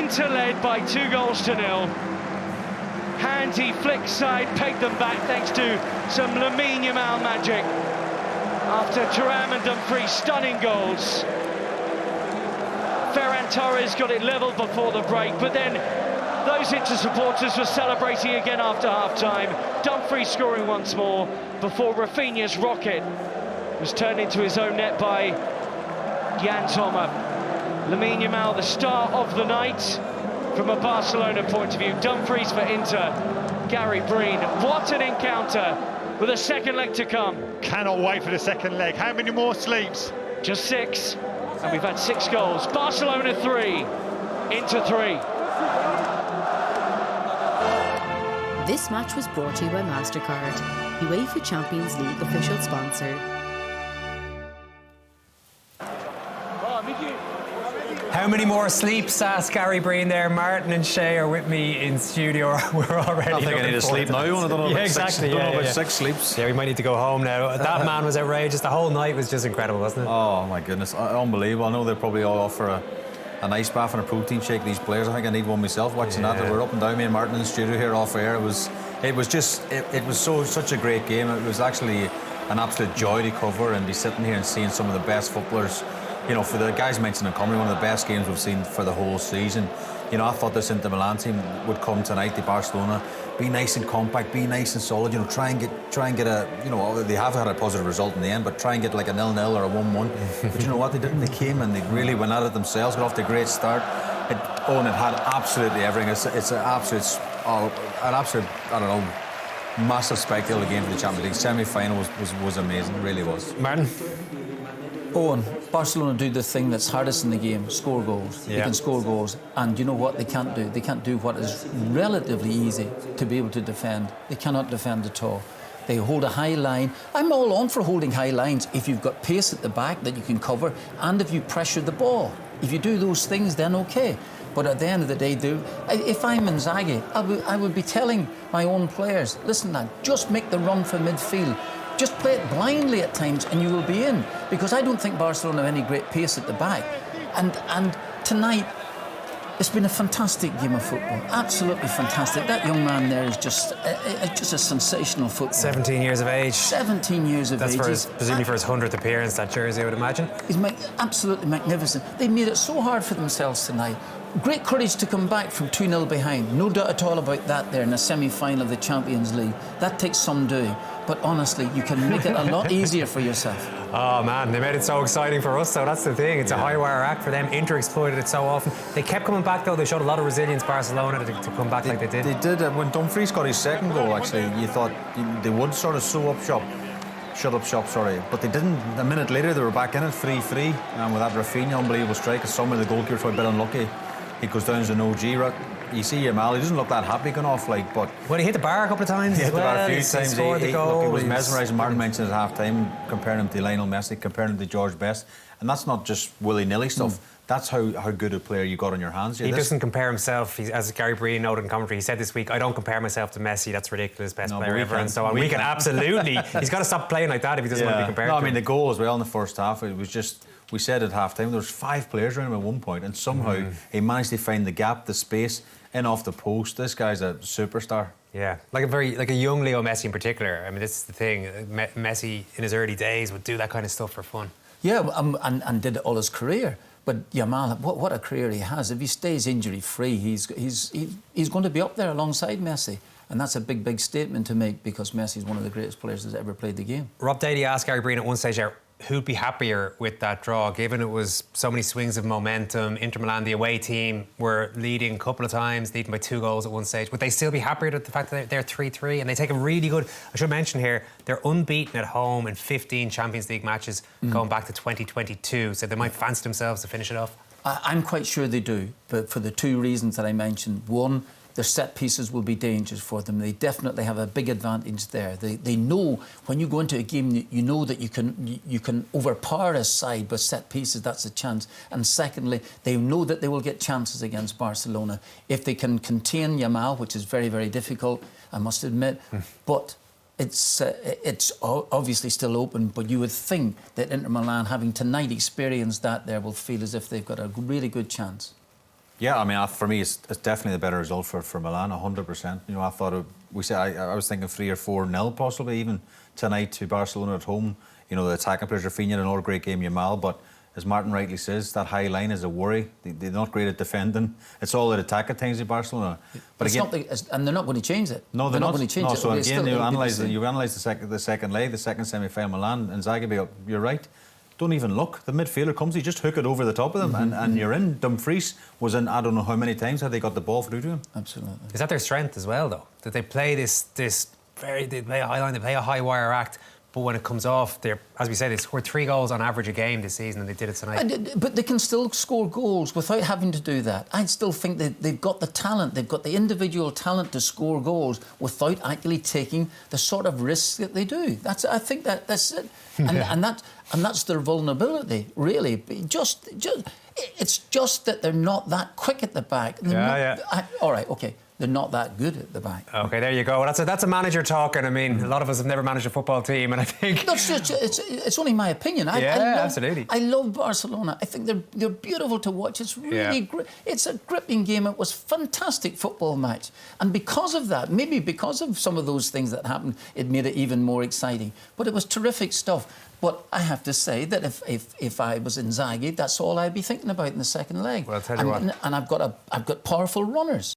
Inter led by 2-0. Handy flick side, pegged them back thanks to some Lamine Yamal magic. After Thuram and Dumfries stunning goals. Ferran Torres got it level before the break, but then those Inter supporters were celebrating again after half-time. Dumfries scoring once more before Rafinha's rocket was turned into his own net by Jan Sommer. Lamine Yamal, the star of the night from a Barcelona point of view. Dumfries for Inter, Gary Breen. What an encounter with a second leg to come. Cannot wait for the second leg. How many more sleeps? Just 6, and we've had 6 goals. Barcelona 3, Inter 3. This match was brought to you by MasterCard, UEFA Champions League official sponsor. How many more sleeps? Asked Gary Breen there. Martin and Shay are with me in studio. We're already. I think I need to sleep now. I don't know about exactly. about 6 sleeps. Yeah, we might need to go home now. That man was outrageous. The whole night was just incredible, wasn't it? Oh my goodness, unbelievable. I know they're probably all off for an ice bath and a protein shake. These players, I think I need one myself. Watching that, we're up and down. Me and Martin in the studio here off air. It was such a great game. It was actually an absolute joy to cover and be sitting here and seeing some of the best footballers. You know, for the guys mentioned in comedy, one of the best games we've seen for the whole season. You know, I thought this Inter Milan team would come tonight to Barcelona, be nice and compact, be nice and solid. You know, try and get a. You know, they have had a positive result in the end, but try and get like a 0-0 or a 1-1. But you know what? They didn't. They came and they really went at it themselves. Got off to a great start. Eoin had absolutely everything. It's an absolute. I don't know. Massive spectacle game for the Champions League. Semi-final was amazing. It really was. Martin. Owen, Barcelona do the thing that's hardest in the game, score goals. Yeah. They can score goals, and you know what they can't do? They can't do what is relatively easy to be able to defend. They cannot defend at all. They hold a high line. I'm all on for holding high lines if you've got pace at the back that you can cover and if you pressure the ball. If you do those things, then okay. But at the end of the day, if I'm Inzaghi, I would be telling my own players, listen, lad, just make the run for midfield. Just play it blindly at times and you will be in. Because I don't think Barcelona have any great pace at the back. And tonight, it's been a fantastic game of football. Absolutely fantastic. That young man there is just a sensational footballer. 17 years of age. 17 years of age. That's presumably for his 100th appearance, that jersey, I would imagine. He's absolutely magnificent. They made it so hard for themselves tonight. Great courage to come back from 2-0 behind. No doubt at all about that there in the semi-final of the Champions League. That takes some doing. But honestly, you can make it a lot easier for yourself. Oh man, they made it so exciting for us, so that's the thing. It's a high wire act for them. Inter exploited it so often. They kept coming back though. They showed a lot of resilience, Barcelona, to come back like they did. They did. When Dumfries got his second goal, actually, you thought they would sort of shut up shop, but they didn't. A minute later, they were back in it, 3-3, and with that Rafinha, unbelievable strike. Some of the goalkeepers were a bit unlucky. He goes down as an OG route. You see Yamal, he doesn't look that happy going off, like, but... Well, he hit the bar a couple of times. He hit the bar a few He times. scored the goal. He was mesmerising. Martin mentioned at half-time, comparing him to Lionel Messi, comparing him to George Best. And that's not just willy-nilly stuff. That's how good a player you got on your hands. He doesn't compare himself. As Gary Breen noted in commentary, he said this week, I don't compare myself to Messi, that's ridiculous, best player ever, and so on. We can absolutely... He's got to stop playing like that if he doesn't want to be compared to him. I mean, the goal as well in the first half, it was just... We said at half-time, there was 5 players around him at one point, and somehow he managed to find the gap, the space, in off the post. This guy's a superstar. Yeah, like a young Leo Messi in particular. I mean, this is the thing. Messi in his early days would do that kind of stuff for fun. Yeah, and did it all his career. But Yamal, what a career he has. If he stays injury-free, he's going to be up there alongside Messi. And that's a big, big statement to make because Messi's one of the greatest players that's ever played the game. Rob Daly asked Gary Breen at one stage there, who'd be happier with that draw, given it was so many swings of momentum. Inter Milan, the away team, were leading a couple of times, leading by 2 goals at one stage. Would they still be happier with the fact that they're 3-3? And they take a really good... I should mention here, they're unbeaten at home in 15 Champions League matches going back to 2022. So they might fancy themselves to finish it off. I'm quite sure they do, but for the 2 reasons that I mentioned. One, their set pieces will be dangerous for them. They definitely have a big advantage there. They know when you go into a game, you know that you can overpower a side with set pieces. That's a chance. And secondly, they know that they will get chances against Barcelona if they can contain Yamal, which is very, very difficult, I must admit. But it's obviously still open. But you would think that Inter Milan, having tonight experienced that, there will feel as if they've got a really good chance. Yeah, I mean, for me, it's definitely the better result for Milan, 100%. You know, I thought I was thinking 3 or 4-0 possibly even tonight to Barcelona at home. You know, the attacking players, Rafinha, another great game, Yamal, but as Martin rightly says, that high line is a worry. They're not great at defending. It's all at attack at times at Barcelona. But it's again, and they're not going to change it. No, they're not going to change it. So again, you analyse the second leg, the second semi-final. Milan and Zagreb. You're right. Don't even look. The midfielder comes, you just hook it over the top of them, and you're in. Dumfries was in. I don't know how many times had they got the ball through to him. Absolutely. Is that their strength as well, though? That they play they play a high line, they play a high wire act. But when it comes off, as we say, they scored 3 goals on average a game this season, and they did it tonight. But they can still score goals without having to do that. I still think that they've got the talent, they've got the individual talent to score goals without actually taking the sort of risks that they do. I think that's it, and that's their vulnerability, really. It's just that they're not that quick at the back. All right, okay. They're not that good at the back. OK, there you go. That's a manager talking. I mean, a lot of us have never managed a football team, and I think... It's only my opinion. Absolutely. I love Barcelona. I think they're beautiful to watch. It's really it's a gripping game. It was a fantastic football match. And because of that, maybe because of some of those things that happened, it made it even more exciting. But it was terrific stuff. But I have to say that if I was in Zagreb, that's all I'd be thinking about in the second leg. Well, I'll tell you what. And I've got powerful runners.